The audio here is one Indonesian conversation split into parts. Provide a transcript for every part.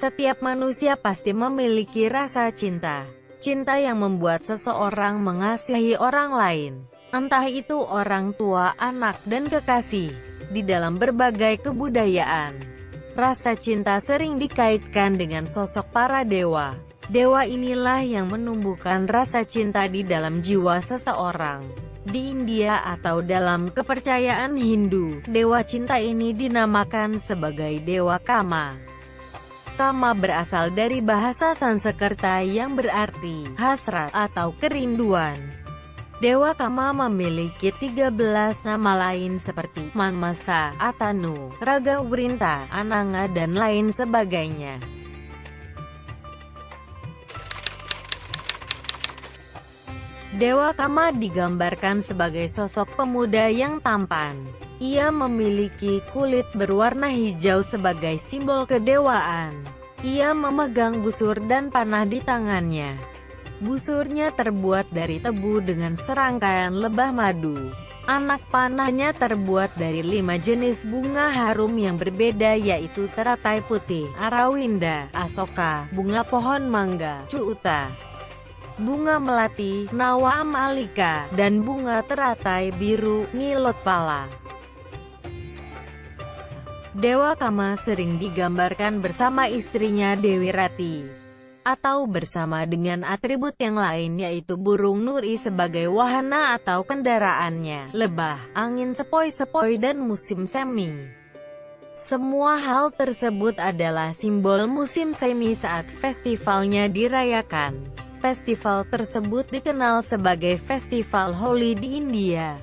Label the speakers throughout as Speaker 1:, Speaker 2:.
Speaker 1: Setiap manusia pasti memiliki rasa cinta. Cinta yang membuat seseorang mengasihi orang lain. Entah itu orang tua, anak, dan kekasih. Di dalam berbagai kebudayaan, rasa cinta sering dikaitkan dengan sosok para dewa. Dewa inilah yang menumbuhkan rasa cinta di dalam jiwa seseorang. Di India atau dalam kepercayaan Hindu, dewa cinta ini dinamakan sebagai Dewa Kama. Kama berasal dari bahasa Sanskerta yang berarti hasrat atau kerinduan. Dewa Kama memiliki 13 nama lain seperti Manmasa, Atanu, Raghavrinta, Ananga, dan lain sebagainya. Dewa Kama digambarkan sebagai sosok pemuda yang tampan. Ia memiliki kulit berwarna hijau sebagai simbol kedewaan. Ia memegang busur dan panah di tangannya. Busurnya terbuat dari tebu dengan serangkaian lebah madu. Anak panahnya terbuat dari 5 jenis bunga harum yang berbeda, yaitu teratai putih, arawinda, asoka, bunga pohon mangga, cuuta, bunga melati, nawam alika, dan bunga teratai biru, ngilotpala. Dewa Kama sering digambarkan bersama istrinya Dewi Rati, atau bersama dengan atribut yang lain yaitu burung nuri sebagai wahana atau kendaraannya, lebah, angin sepoi-sepoi, dan musim semi. Semua hal tersebut adalah simbol musim semi saat festivalnya dirayakan. Festival tersebut dikenal sebagai Festival Holi di India.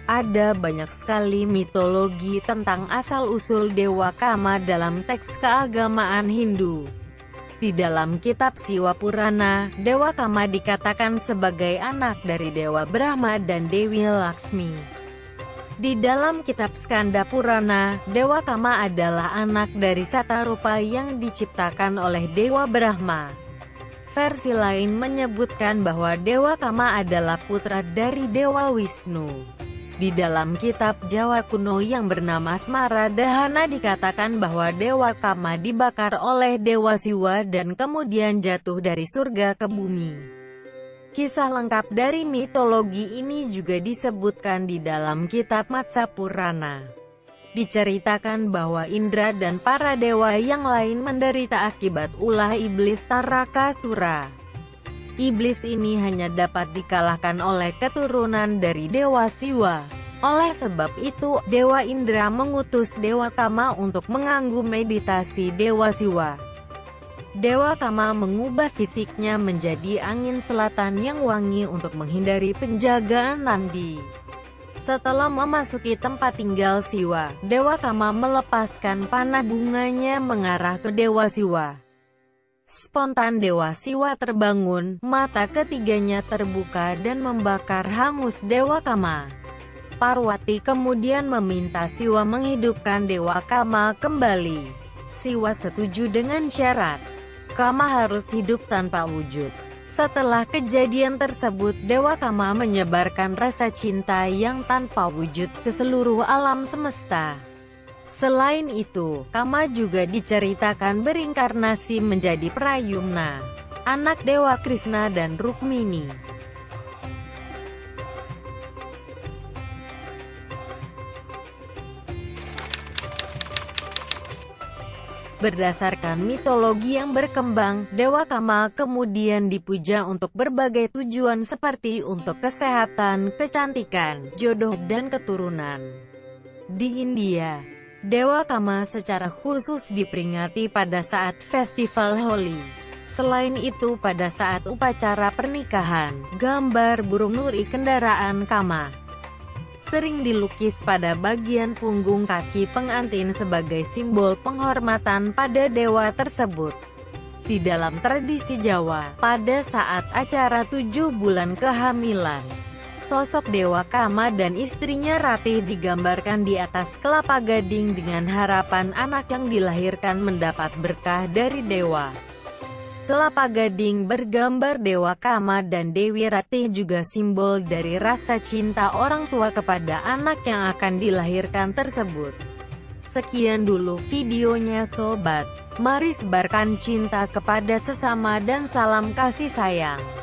Speaker 1: Ada banyak sekali mitologi tentang asal-usul Dewa Kama dalam teks keagamaan Hindu. Di dalam kitab Siwa Purana, Dewa Kama dikatakan sebagai anak dari Dewa Brahma dan Dewi Laksmi. Di dalam kitab Skanda Purana, Dewa Kama adalah anak dari Satarupa yang diciptakan oleh Dewa Brahma. Versi lain menyebutkan bahwa Dewa Kama adalah putra dari Dewa Wisnu. Di dalam kitab Jawa kuno yang bernama Smara Dahana dikatakan bahwa Dewa Kama dibakar oleh Dewa Siwa dan kemudian jatuh dari surga ke bumi. Kisah lengkap dari mitologi ini juga disebutkan di dalam kitab Matsya Purana. Diceritakan bahwa Indra dan para dewa yang lain menderita akibat ulah iblis Tarakasura. Iblis ini hanya dapat dikalahkan oleh keturunan dari Dewa Siwa. Oleh sebab itu, Dewa Indra mengutus Dewa Kama untuk mengganggu meditasi Dewa Siwa. Dewa Kama mengubah fisiknya menjadi angin selatan yang wangi untuk menghindari penjagaan Nandi. Setelah memasuki tempat tinggal Siwa, Dewa Kama melepaskan panah bunganya mengarah ke Dewa Siwa. Spontan Dewa Siwa terbangun, mata ketiganya terbuka dan membakar hangus Dewa Kama. Parwati kemudian meminta Siwa menghidupkan Dewa Kama kembali. Siwa setuju dengan syarat. Kama harus hidup tanpa wujud. Setelah kejadian tersebut, Dewa Kama menyebarkan rasa cinta yang tanpa wujud ke seluruh alam semesta. Selain itu, Kama juga diceritakan berinkarnasi menjadi Prayumna, anak Dewa Krishna dan Rukmini. Berdasarkan mitologi yang berkembang, Dewa Kama kemudian dipuja untuk berbagai tujuan seperti untuk kesehatan, kecantikan, jodoh, dan keturunan. Di India, Dewa Kama secara khusus diperingati pada saat festival Holi. Selain itu, pada saat upacara pernikahan, gambar burung nuri kendaraan Kama sering dilukis pada bagian punggung kaki pengantin sebagai simbol penghormatan pada dewa tersebut. Di dalam tradisi Jawa, pada saat acara 7 bulan kehamilan, sosok Dewa Kama dan istrinya Rati digambarkan di atas kelapa gading dengan harapan anak yang dilahirkan mendapat berkah dari dewa. Kelapa gading bergambar Dewa Kama dan Dewi Ratih juga simbol dari rasa cinta orang tua kepada anak yang akan dilahirkan tersebut. Sekian dulu videonya sobat. Mari sebarkan cinta kepada sesama dan salam kasih sayang.